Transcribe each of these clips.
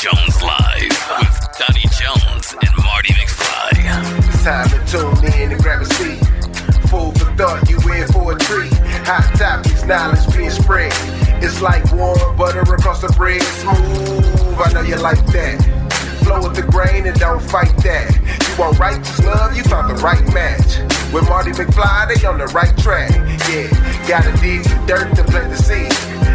Jones Live with Doni Jones and Mardy McFly. It's time to tune in and grab a seat. Food for thought, you in for a treat. Hot topics, knowledge being spread. It's like warm butter across the bread. Smooth, I know you like that. Flow with the grain and don't fight that. You want righteous love, you found the right match. With Mardy McFly, they on the right track. Yeah, gotta dig the dirt to plant the seed.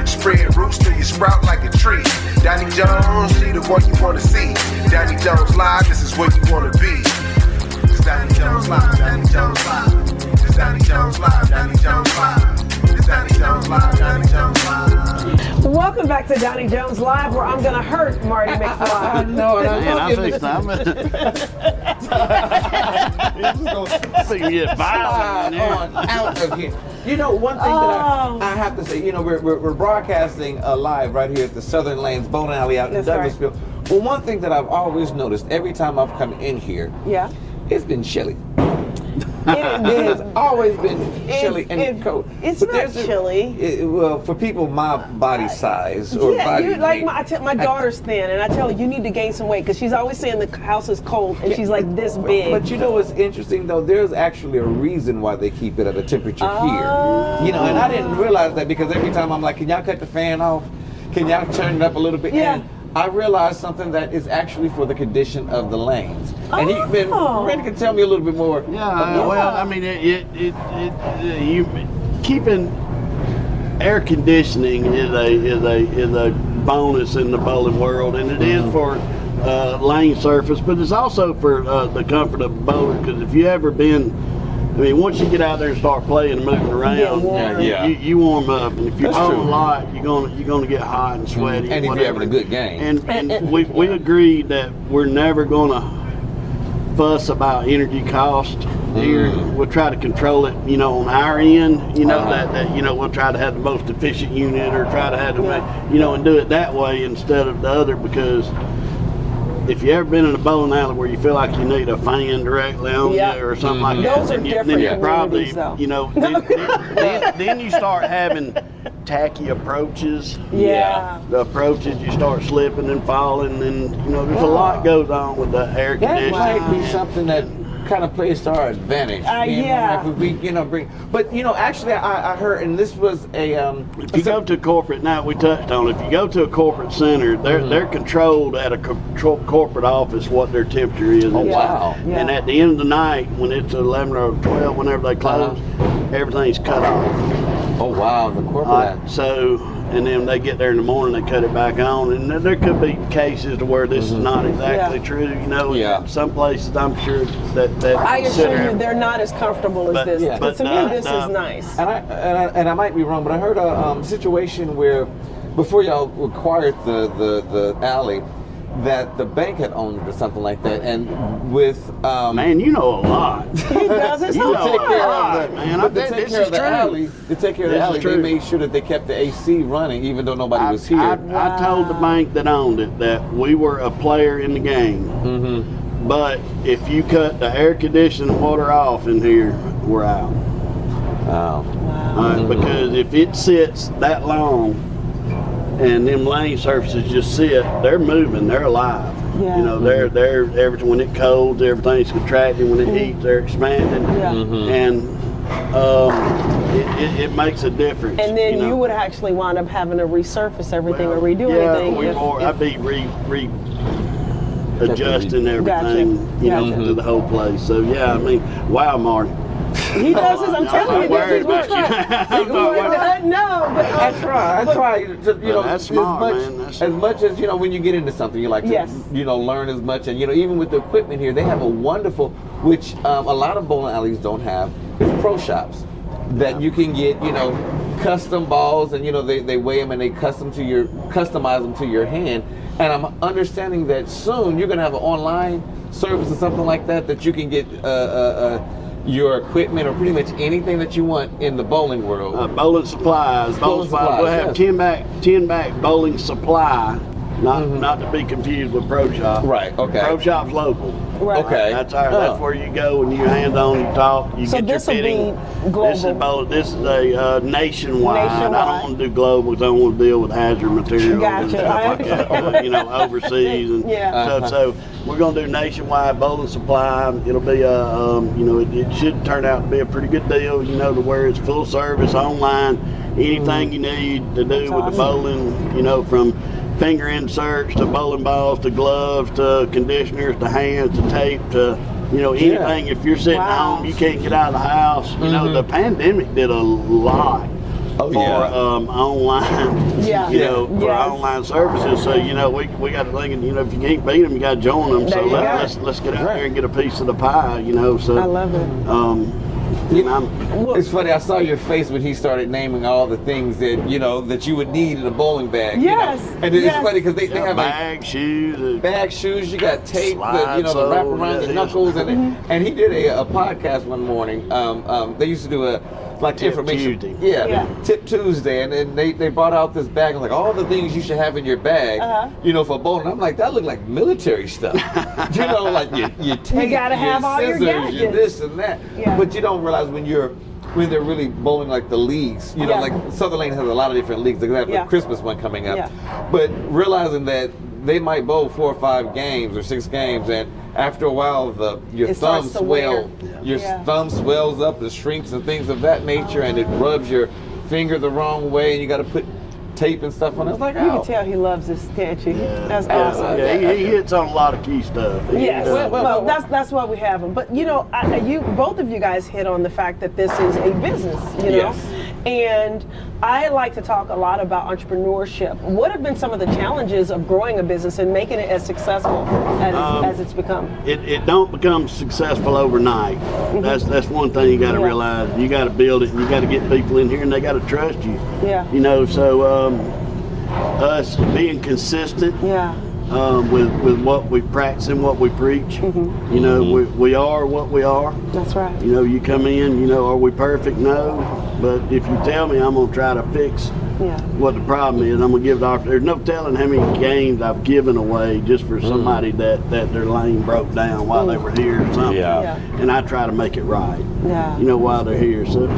Spread roots till you sprout like a tree. Doni Jones, she the one you wanna see. Doni Jones Live, this is where you wanna be. It's Doni Jones Live, Doni Jones Live. It's Doni Jones Live, Doni Jones Live. It's Doni Jones Live, Doni Jones Live. Welcome back to Doni Jones Live, where I'm gonna hurt Mardy McFly. No, I fixed that. So you get violent out of here. You know, one thing that I have to say, you know, we're broadcasting live right here at the Southern Lanes Bowling Alley out in Douglasville. Right. Well, one thing that I've always noticed every time I've come in here, it's been chilly. It has always been chilly and cold. It's not chilly. Well, for people my body size or body weight. Like my daughter's thin, and I tell her you need to gain some weight because she's always saying the house is cold, and she's like this big. But you know what's interesting though? There's actually a reason why they keep it at a temperature here. You know, and I didn't realize that because every time I'm like, can y'all cut the fan off? Can y'all turn it up a little bit? Yeah. And I realized something that is actually for the condition of the lanes. And Randy can tell me a little bit more. Yeah, well, I mean, you keeping air conditioning is a bonus in the bowling world, and it is for lane surface, but it's also for the comfort of the bowler. Because if you ever been, I mean, once you get out there and start playing and moving around, you warm up, and if you bowl a lot, you're gonna get hot and sweaty. And if you're having a good game. And we agreed that we're never gonna fuss about energy cost here. We'll try to control it, you know, on our end. You know that you know we'll try to have the most efficient unit, or try to have the you know, and do it that way instead of the other, because if you ever been in a bowling alley where you feel like you need a fan directly on you or something like that, those are different you probably, though. you know, then you start having tacky approaches. Yeah. The approaches, you start slipping and falling, and you know, there's a lot goes on with the air conditioning. That might be something that kind of plays to our advantage. If we, you know, but you know, actually, I heard, and this was a. If you go to a corporate, now we touched on it. If you go to a corporate center, they're controlled at a corporate office what their temperature is. Oh wow! Yeah. And at the end of the night, when it's 11 or 12, whenever they close, everything's cut off. Oh wow! The corporate. So, and then they get there in the morning, they cut it back on, and there could be cases to where this is not exactly true. You know, in some places I'm sure that I assure you, they're not as comfortable as this. But to me, this is nice. And I might be wrong, but I heard a situation where before y'all acquired the alley, that the bank had owned it or something like that, and with man, you know a lot. He does. It's not take care of the man. But to take care of the alley, they made sure that they kept the AC running, even though nobody was here. I told the bank that owned it that we were a player in the game. But if you cut the air conditioning water off in here, we're out. Wow. Because if it sits that long, and them lane surfaces just sit, they're moving, they're alive. Yeah. You know, they're everything. When it colds, everything's contracting. When it heats, they're expanding. And it makes a difference. And then you would actually wind up having to resurface everything or redo anything. I'd be adjusting everything, you know, to the whole place. So yeah, I mean, wow, Marty. He does this. I'm telling you, worried about you. No, but I try. You know, that's smart, man. As much as you know, when you get into something, you like to, you know, learn as much. And you know, even with the equipment here, they have a wonderful, which a lot of bowling alleys don't have, is pro shops that you can get, you know, custom balls, and you know, they weigh them and they customize them to your hand. And I'm understanding that soon you're gonna have an online service or something like that you can get your equipment or pretty much anything that you want in the bowling world. Bowling supplies. We'll have 10 back bowling supply not to be confused with Pro Shop. Right, okay. Pro Shop's local. Right. Okay. That's where you go and you hands-on, you talk, you So get your this will fitting. be global. This is a nationwide. I Nationwide. don't want to do global because I don't want to deal with hazard materials Gotcha. and stuff like that. Overseas and Yeah. stuff. So we're going to do nationwide bowling supply. It'll be it should turn out to be a pretty good deal. To where it's full service online. Anything you need to do with the bowling. From finger inserts to bowling balls to gloves to conditioners to hands to tape to anything. If you're sitting home, you can't get out of the house. The pandemic did a lot for online. For online services. So we got to think. If you can't beat them, you got to join them. So let's get out there and get a piece of the pie. So I love it. It's funny. I saw your face when he started naming all the things that that you would need in a bowling bag. Yes. And it's funny because they have bag, shoes, bag, shoes. You got tape, the wrap around the knuckles, and he did a podcast one morning. They used to do a Tip information Tuesday. Tip Tuesday, and then they brought out this bag of all the things you should have in your bag, for bowling. I'm like, that looked like military stuff. Like your tape, you gotta have all your scissors, gadgets. your this and that. Yeah. But you don't realize when they're really bowling like the leagues. Like Sutherland has a lot of different leagues. They have a Christmas one coming up. Yeah. But realizing that they might bowl 4 or 5 games or 6 games, and after a while your thumb thumb swells up, it shrinks and things of that nature, and it rubs your finger the wrong way, and you got to put tape and stuff on it. I was like, You can tell he loves this, can't you? Yeah. That's awesome. Yeah, he hits on a lot of key stuff. Yes, well, that's why we have him. But both of you guys hit on the fact that this is a business, Yes. And I like to talk a lot about entrepreneurship. What have been some of the challenges of growing a business and making it as successful as it's become? It don't become successful overnight. That's one thing you got to realize. You got to build it, and you got to get people in here, and they got to trust you. Yeah. So us being consistent. Yeah. With what we practice and what we preach. We are what we are. That's right. You come in, are we perfect? No. But if you tell me, I'm going to try to fix what the problem is. I'm going to give it off. There's no telling how many games I've given away just for somebody that their lane broke down while they were here or something. Yeah. And I try to make it right. Yeah. While they're here. So,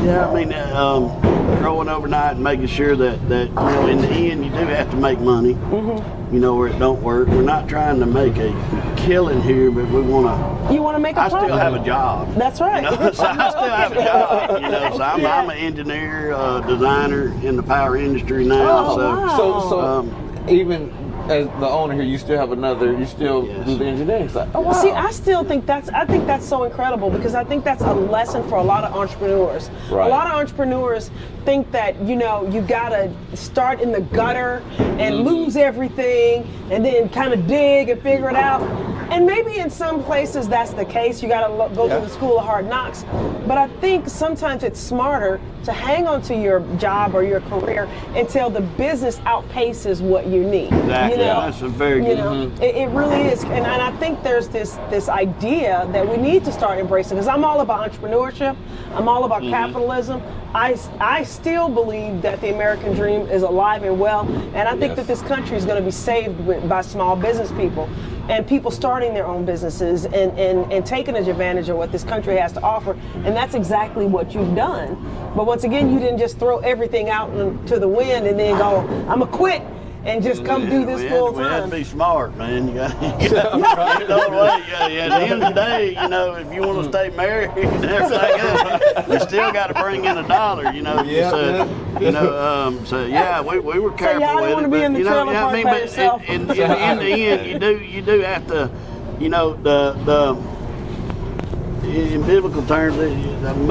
growing overnight and making sure that in the end, you do have to make money. Or it don't work. We're not trying to make a killing here, but we want to. You want to make a I profit. still have a job. That's right. So I still have a job. So I'm an engineer, designer in the power industry now. Oh, wow. So even as the owner here, you still have you still do the engineering side. Oh, wow. See, I think that's so incredible, because I think that's a lesson for a lot of entrepreneurs. Right. A lot of entrepreneurs think that, you gotta start in the gutter and lose everything and then kind of dig and figure it out. And maybe in some places that's the case. You got to go through the school of hard knocks. But I think sometimes it's smarter to hang on to your job or your career until the business outpaces what you need. Exactly. That's a very good. It really is. And I think there's this idea that we need to start embracing, because I'm all about entrepreneurship. I'm all about capitalism. I still believe that the American dream is alive and well, and I think that this country is going to be saved by small business people and people starting their own businesses and taking advantage of what this country has to offer. And that's exactly what you've done. But once again, you didn't just throw everything out to the wind and then go, I'm going to quit and just come do this full time. We had to be smart, man. You got at the end of the day, if you want to stay married and everything else, you still got to bring in $1. We were careful y'all with don't want to be in the trailer park by yourself. In the end, you do have to, in biblical terms, when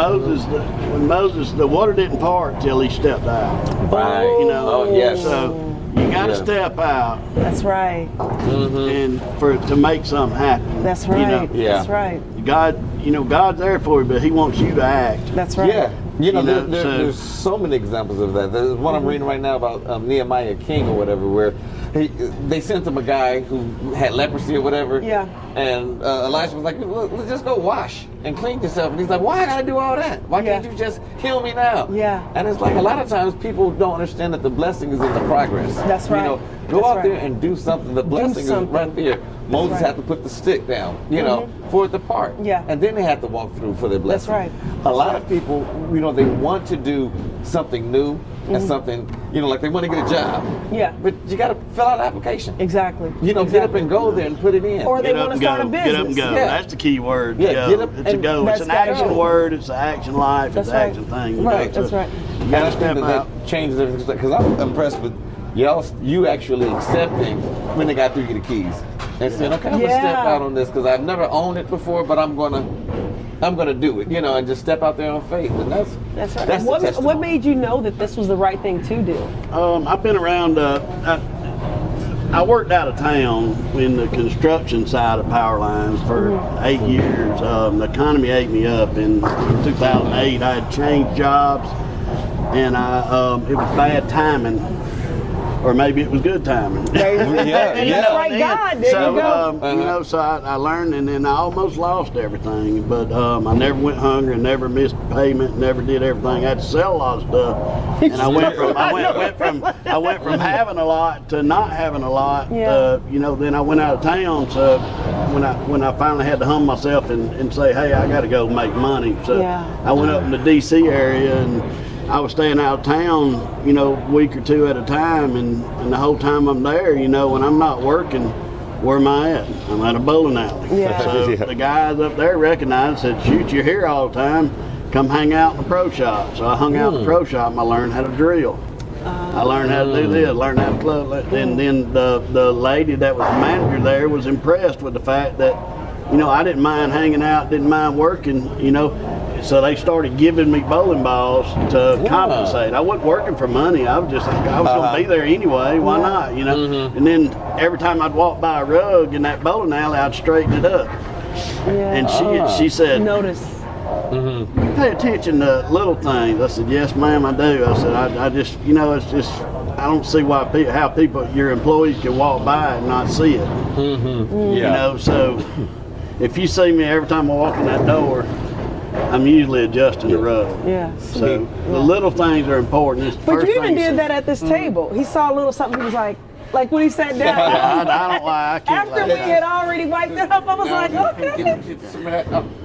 Moses, the water didn't part till he stepped out. Right. Oh yes. So you got to step out. That's right. And to make something happen. That's right. That's right. God's there for you, but He wants you to act. That's right. Yeah. There's so many examples of that. There's one I'm reading right now about Nehemiah King or whatever, where they sent him a guy who had leprosy or whatever. Yeah. And Elisha was like, well, let's just go wash and clean yourself. And he's like, why I gotta do all that? Why can't you just heal me now? Yeah. And it's like a lot of times people don't understand that the blessing is in the progress. That's right. You know, go out there and do something. The blessing is right there. Moses had to put the stick down, you know, for it to part. Yeah. And then they had to walk through for their blessing. That's right. A lot of people, you know, they want to do something new and something, you know, like they want to get a job. Yeah. But you got to fill out an application. Exactly. You know, get up and go there and put it in. Or they want to start a business. Get up and go. Yeah. That's the key word. Yeah, go. get up It's a and go. It's an action word. It's an action life. It's an action thing. Right. That's right. You got to step out. That changes everything. Because I'm impressed with you actually accepting when they got through the keys and saying, okay, I'm gonna step out on this because I've never owned it before, but I'm gonna do it, you know, and just step out there on faith. And that's right. That's what made you know that this was the right thing to do? I've been around. I worked out of town in the construction side of power lines for 8 years. The economy ate me up. In 2008, I had changed jobs, and it was bad timing. Or maybe it was good timing. That's right, God. There you go. You know, so I learned, and then I almost lost everything. But I never went hungry, never missed payment, never did everything. I had to sell a lot of stuff, and I went from having a lot to not having a lot. You know, then I went out of town. So when I finally had to humble myself and say, hey, I got to go make money. So I went up in the D.C. area and I was staying out of town, you know, a week or two at a time, and the whole time I'm there, you know, when I'm not working, where am I at? I'm at a bowling alley. So the guys up there recognized, said, shoot, you're here all the time, come hang out in the pro shop. So I hung out in the pro shop and I learned how to drill. I learned how to do this, learned how to club. And then the lady that was the manager there was impressed with the fact that, you know, I didn't mind hanging out, didn't mind working, you know. So they started giving me bowling balls to compensate. I wasn't working for money. I was just like, I was going to be there anyway. Why not? You know. And then every time I'd walk by a rug in that bowling alley, I'd straighten it up. And she said, notice. You pay attention to little things. I said, yes, ma'am, I do. I said, I just, you know, it's just, I don't see why how people, your employees can walk by and not see it. You know, so if you see me every time I walk in that door, I'm usually adjusting the rug. So the little things are important. But you even did that at this table. He saw a little something. He was like when he sat down. I don't lie. I can't After we had already wiped it up, I was like, okay.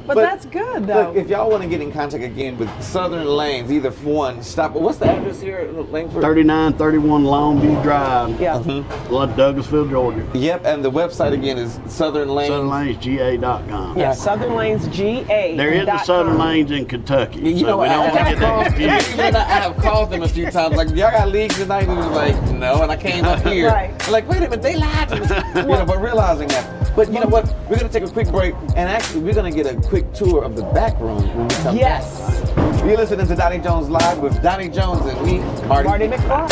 But that's good, though. Look, if y'all want to get in contact again with Southern Lanes, either one, stop. What's the address here? 3931 Longview Drive. Douglasville, Georgia. Yep, and the website again is Southern Lanes. SouthernLanesGA.com. Yes, Southern Lanes GA. There is a Southern Lanes in Kentucky. You know, we don't want to get that confused. I have called them a few times, like, y'all got leagues tonight? And he was like, no, and I came up here. I'm like, wait a minute, they lied to me. You know, but realizing that. But you know what? We're going to take a quick break, and actually, we're going to get a quick tour of the back room when we come back. You're listening to Doni Jones Live with Doni Jones and me, Mardy McFly.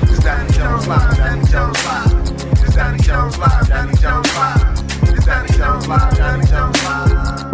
It's Doni Jones Live, Doni Jones Live. It's Doni Jones Live, Doni Jones Live. It's Doni Jones Live, Doni Jones Live.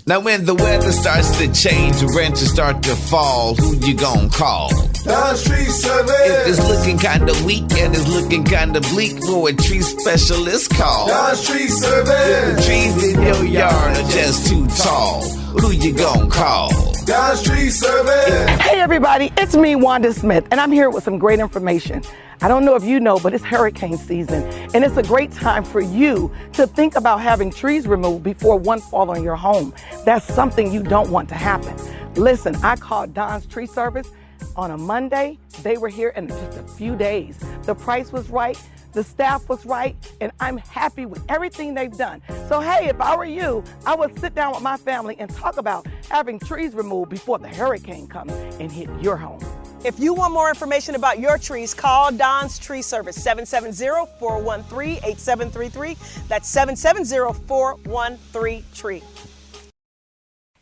Now when the weather starts to change, rents start to fall, who you gonna call? Don Tree Service. If it's looking kinda weak and it's looking kinda bleak, who a tree specialist call? Don Tree If the Service. trees in your yard are just too tall, who you gonna call? Don Tree Service. Hey everybody, it's me, Wanda Smith, and I'm here with some great information. I don't know if you know, but it's hurricane season, and it's a great time for you to think about having trees removed before one falls on your home. That's something you don't want to happen. Listen, I called Don's Tree Service on a Monday. They were here in just a few days. The price was right, the staff was right, and I'm happy with everything they've done. So hey, if I were you, I would sit down with my family and talk about having trees removed before the hurricane comes and hit your home. If you want more information about your trees, call Don's Tree Service, 770-413-8733. That's 770-413-TREE.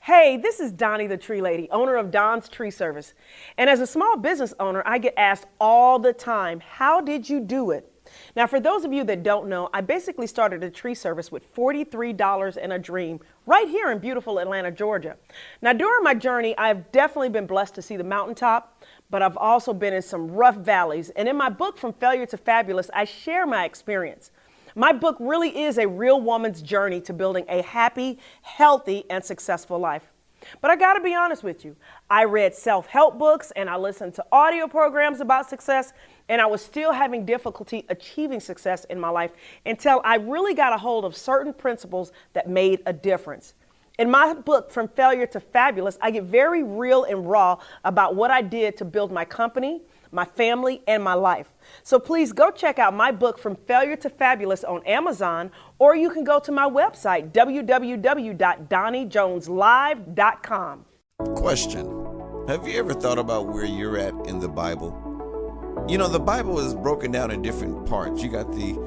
Hey, this is Doni the Tree Lady, owner of Don's Tree Service. And as a small business owner, I get asked all the time, how did you do it? Now, for those of you that don't know, I basically started a tree service with $43 and a dream right here in beautiful Atlanta, Georgia. Now, during my journey, I've definitely been blessed to see the mountaintop, but I've also been in some rough valleys. And in my book, From Failure to Fabulous, I share my experience. My book really is a real woman's journey to building a happy, healthy, and successful life. But I gotta be honest with you, I read self-help books and I listened to audio programs about success, and I was still having difficulty achieving success in my life until I really got a hold of certain principles that made a difference. In my book, From Failure to Fabulous, I get very real and raw about what I did to build my company, my family, and my life. So please go check out my book, From Failure to Fabulous, on Amazon, or you can go to my website, www.donijoneslive.com. Question. Have you ever thought about where you're at in the Bible? You know, the Bible is broken down in different parts. You got the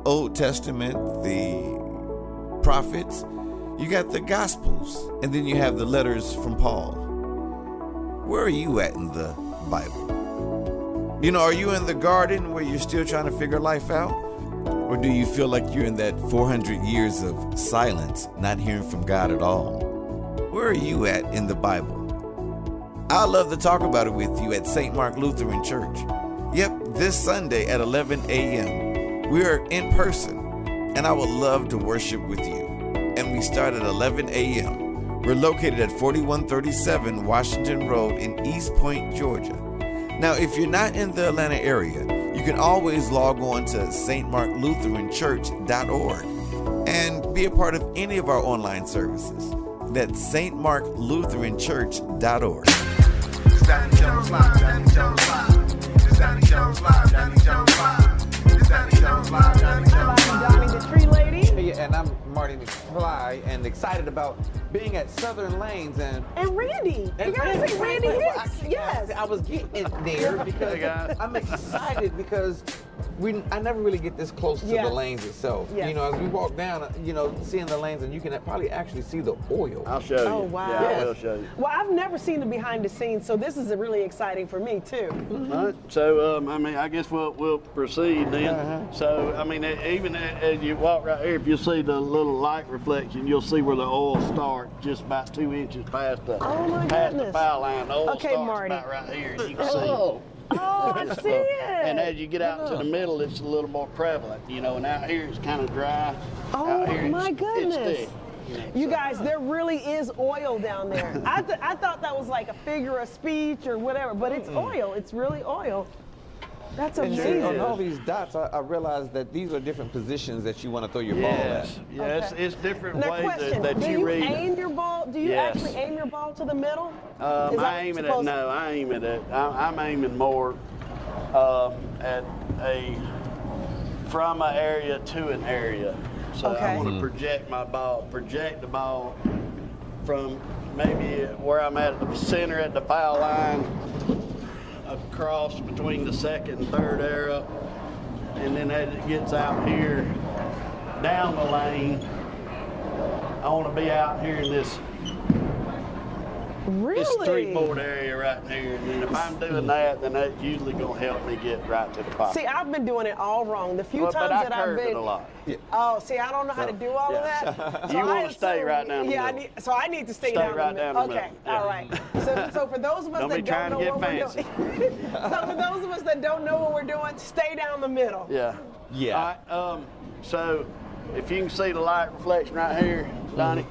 Old Testament, the prophets, you got the Gospels, and then you have the letters from Paul. Where are you at in the Bible? You know, are you in the garden where you're still trying to figure life out? Or do you feel like you're in that 400 years of silence, not hearing from God at all? Where are you at in the Bible? I'd love to talk about it with you at St. Mark Lutheran Church. Yep, this Sunday at 11 a.m. We are in person, and I would love to worship with you. And we start at 11 a.m. We're located at 4137 Washington Road in East Point, Georgia. Now, if you're not in the Atlanta area, you can always log on to stmarklutheranchurch.org and be a part of any of our online services. That's stmarklutheranchurch.org. It's Doni Jones Live, Doni Jones Live. It's Doni Jones Live, Doni Jones Live. It's Doni Jones Live, Doni Jones Live. Doni the Tree Lady. Yeah, and I'm Mardy McFly, and excited about being at Southern Lanes and Randy. You gotta say Randy Hicks. Yes. I was getting it there because I'm excited because I never really get this close to the lanes itself. Yes. You know, as we walk down, seeing the lanes, and you can probably actually see the oil. I'll show you. Oh, wow. Yeah, I will show you. Well, I've never seen the behind the scenes, so this is really exciting for me too. All right. So, I guess we'll proceed then. So, even as you walk right here, if you see the little light reflection, you'll see where the oil starts, just about 2 inches past the foul line. The oil starts Mardy. about right here, and you can see. Oh, I see it. And as you get out to the middle, it's a little more prevalent, and out here it's kind of dry. Oh, out here my it's goodness. thick. You guys, there really is oil down there. I thought that was like a figure of speech or whatever, but it's oil. It's really oil. That's amazing. On all these dots, I realized that these are different positions that you want to throw your ball at. Yes, it's different Now, ways question, that do you you read. aim your ball? Do you actually aim your ball to the middle? I aim it at, no, I aim it at, I'm aiming more from an area to an area. So I want to project the ball from maybe where I'm at the center at the foul line, across between the second and third arrow, and then as it gets out here down the lane, I want to be out here in this street board area right here. And then if I'm doing that, then that's usually going to help me get right to the pocket. See, I've been doing it all wrong. The few times but that I I've curve been. it a lot. Oh, see, I don't know how to do all of that. You want to stay right down the middle. I need to stay down right the down middle. the middle. Okay, all right. So for those of us that don't know what we're doing, so for those of us that don't know what we're doing, stay down the middle. Yeah. Yeah. All right, so if you can see the light reflection right here, Donnie,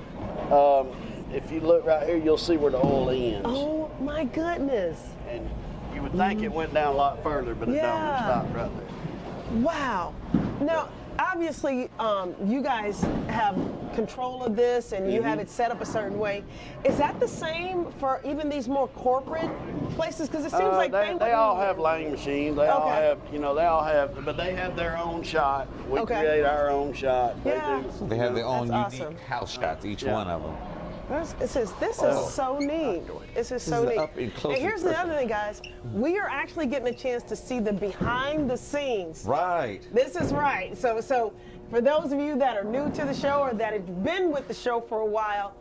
if you look right here, you'll see where the oil ends. Oh my goodness. And you would think it went down a lot further, but it don't. It stopped right there. Wow. Now, obviously, you guys have control of this and you have it set up a certain way. Is that the same for even these more corporate places? Because it seems like they all have lane machines. They all have, but they have their own shot. We create our own shot. Yeah. They have their own unique awesome. house shots, each one of them. This is so neat. This is so neat. And here's the other thing, guys. We are actually getting a chance to see the behind the scenes. Right. This is right. So for those of you that are new to the show or that have been with the show for a while,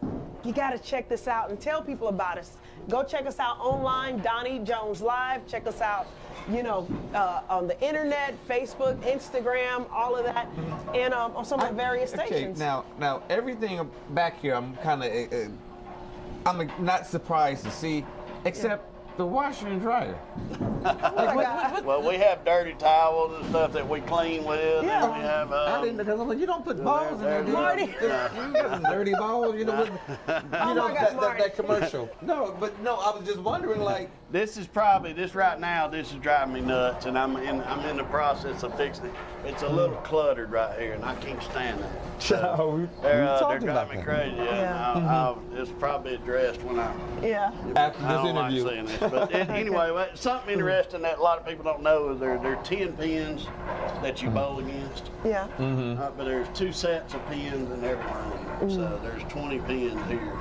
you got to check this out and tell people about us. Go check us out online, Doni Jones Live. Check us out, on the internet, Facebook, Instagram, all of that, and on some of the various stations. Now everything back here, I'm not surprised to see, except the washer and dryer? Well, we have dirty towels and stuff that we clean with. Yeah. And we have. I didn't because I'm like, you don't put balls in there, do you? Marty. You got some dirty balls, you know. With, Oh my God, Marty. that commercial. No, but no, I was just wondering, like. This is right now. This is driving me nuts, and I'm in the process of fixing it. It's a little cluttered right here, and I can't stand that. So they're driving me crazy. Yeah. It's probably addressed when I. Yeah. After I this don't interview. like saying this, but anyway, something interesting that a lot of people don't know is there are 10 pins that you bowl against. Yeah. But there's 2 sets of pins and everything. So there's 20 pins here.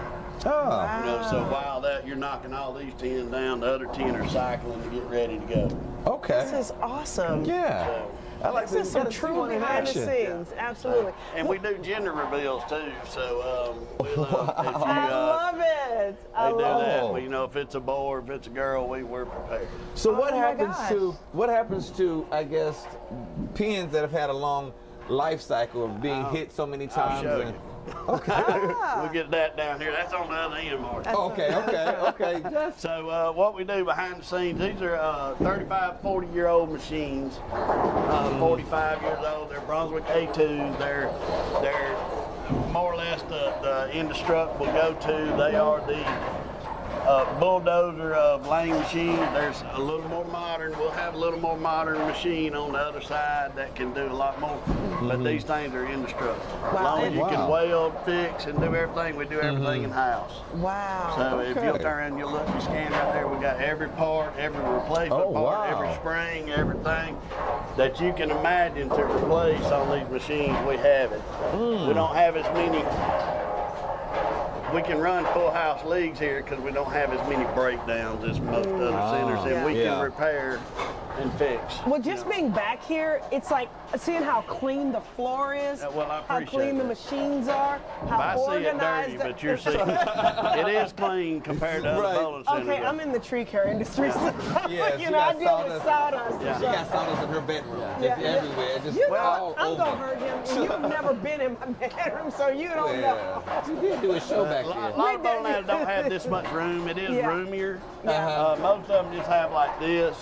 Oh. You know, so while that you're knocking all these 10 down, the other 10 are cycling to get ready to go. Okay. This is awesome. Yeah. So, I like This is some true behind the scenes. Absolutely. and we do gender reveals too. So if you, I love it. I they do love that. it. Well, you know, if it's a boy or if it's a girl, we're prepared. So what my happens gosh. what happens to I guess pins that have had a long life cycle of being hit so many times? show you. Okay. We'll get that down here. That's on the other end, Mark. Okay. So what we do behind the scenes, these are 35, 40-year-old machines, 45 years old. They're Brunswick A2s. They're more or less the indestructible go-to. They are the bulldozer of lane machines. There's a little more modern. We'll have a little more modern machine on the other side that can do a lot more. But these things are indestructible. As long as you can weld, fix, and do everything, we do everything in-house. Wow. So if you'll turn and you'll look, you scan right there, we got every part, every replacement part, every spring, everything that you can imagine to replace on these machines, we have it. We don't have as many. We can run full house leagues here because we don't have as many breakdowns as most other centers, and we can repair and fix. Well, just being back here, it's like seeing how clean the floor is, Well, I how appreciate clean the that. machines are, how I see it organized. dirty, but you're seeing it is clean compared to other bowling centers. Okay, I'm in the tree care industry, so Yeah, you know, I deal with sawdust. Yeah. She got sawdust in her bedroom. Just everywhere. Just You know, all I'm over. gonna hurt him. And you've never been in my bedroom, so you don't know. You did do a show back A lot there. of bowling alleys don't have this much room. It is roomier. Yeah. Most of them just have like this,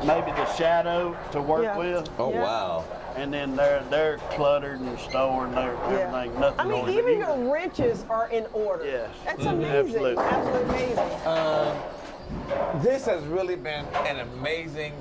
maybe the shadow to work with, Oh Yeah. wow. and then they're cluttered and stored and everything. Nothing I mean, going even in. your wrenches are in order. Yes. That's Mhm. amazing. Absolutely. Amazing. This has really been an amazing,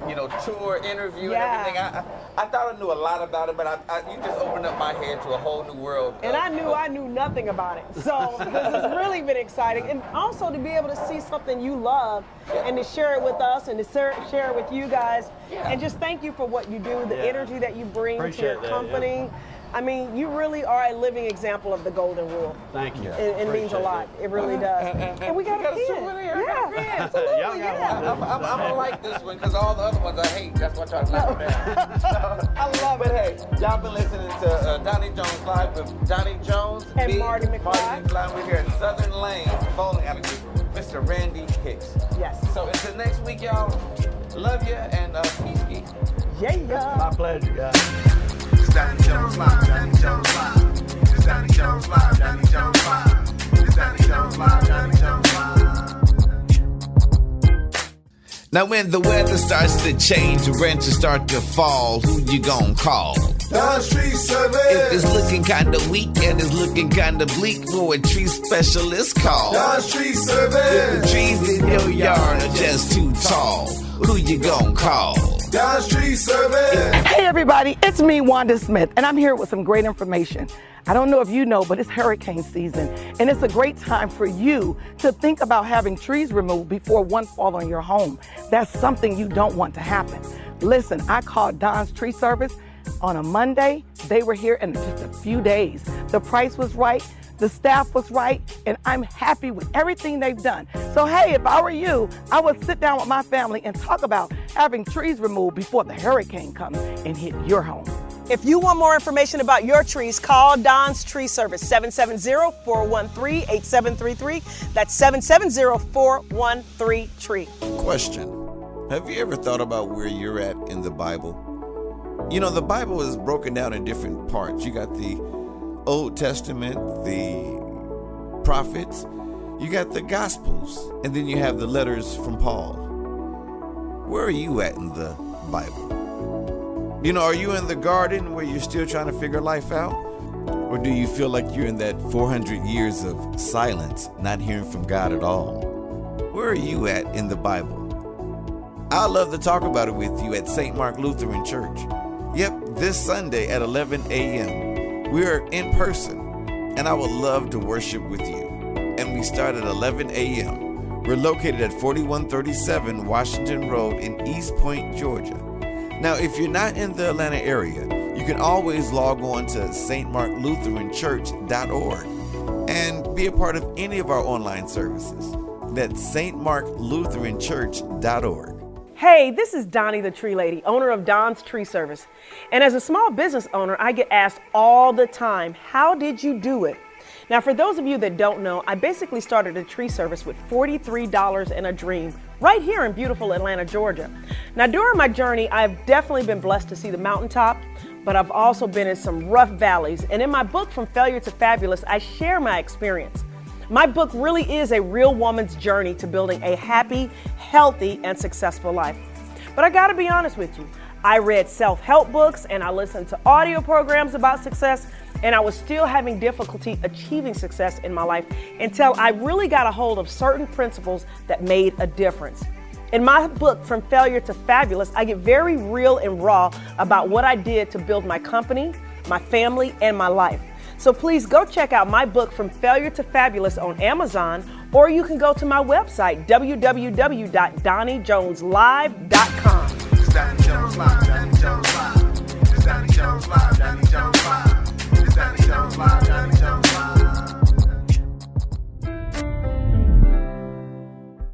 tour, interview, Yeah. and everything. I thought I knew a lot about it, but you just opened up my head to a whole new world. And I knew nothing about it. So this has really been exciting. And also to be able to see something you love and to share it with us and to share it with you guys. And just thank you for what you do, the energy that you bring to your Appreciate that, company. I mean, you really are a living example of the golden rule. Thank you. It means a lot. It really does. And we got a pin. Yeah, absolutely. Y'all got Yeah. I'm gonna like this one because all the other ones I hate. That's why I try to knock them down. I love But it. hey, y'all been listening to Doni Jones Live with Doni Jones And Mardy McFly. We're here at Southern Lane Bowling Alley with Mr. Randy Hicks. Yes. So until next week, y'all. Love you and peace. Yeah. My pleasure, guys. It's Doni Jones Live, Doni Jones Live. It's Doni Jones Live, Doni Jones Live. It's Doni Jones Live, Doni Jones Live. Now when the weather starts to change, wrenches start to fall, who you gonna call? Don's Tree Service. If it's looking kinda weak and it's looking kinda bleak, who a tree specialist call? Don's Tree If the Service. trees in your yard are just too tall, who you gonna call? Don's Tree Service. Hey everybody, it's me, Wanda Smith, and I'm here with some great information. I don't know if you know, but it's hurricane season, and it's a great time for you to think about having trees removed before one falls on your home. That's something you don't want to happen. Listen, I called Don's Tree Service on a Monday. They were here in just a few days. The price was right, the staff was right, and I'm happy with everything they've done. So hey, if I were you, I would sit down with my family and talk about having trees removed before the hurricane comes and hit your home. If you want more information about your trees, call Don's Tree Service, 770-413-8733. That's 770-413-TREE. Question. Have you ever thought about where you're at in the Bible? You know, the Bible is broken down in different parts. You got the Old Testament, the prophets, You got the Gospels, and then you have the letters from Paul. Where are you at in the Bible? You know, are you in the garden where you're still trying to figure life out? Or do you feel like you're in that 400 years of silence, not hearing from God at all? Where are you at in the Bible? I'd love to talk about it with you at St. Mark Lutheran Church. Yep, this Sunday at 11 a.m. We are in person, and I would love to worship with you. And we start at 11 a.m. We're located at 4137 Washington Road in East Point, Georgia. Now, if you're not in the Atlanta area, you can always log on to stmarklutheranchurch.org and be a part of any of our online services. That's stmarklutheranchurch.org. Hey, this is Donnie the Tree Lady, owner of Don's Tree Service. And as a small business owner, I get asked all the time, how did you do it? Now, for those of you that don't know, I basically started a tree service with $43 and a dream right here in beautiful Atlanta, Georgia. Now, during my journey, I've definitely been blessed to see the mountaintop, but I've also been in some rough valleys. And in my book, From Failure to Fabulous, I share my experience. My book really is a real woman's journey to building a happy, healthy, and successful life. But I gotta be honest with you, I read self-help books and I listened to audio programs about success, and I was still having difficulty achieving success in my life until I really got a hold of certain principles that made a difference. In my book, From Failure to Fabulous, I get very real and raw about what I did to build my company, my family, and my life. So please go check out my book, From Failure to Fabulous, on Amazon, or you can go to my website, www.DonnieJonesLive.com. It's Doni Jones Live. Doni Jones Live. It's Doni Jones Live.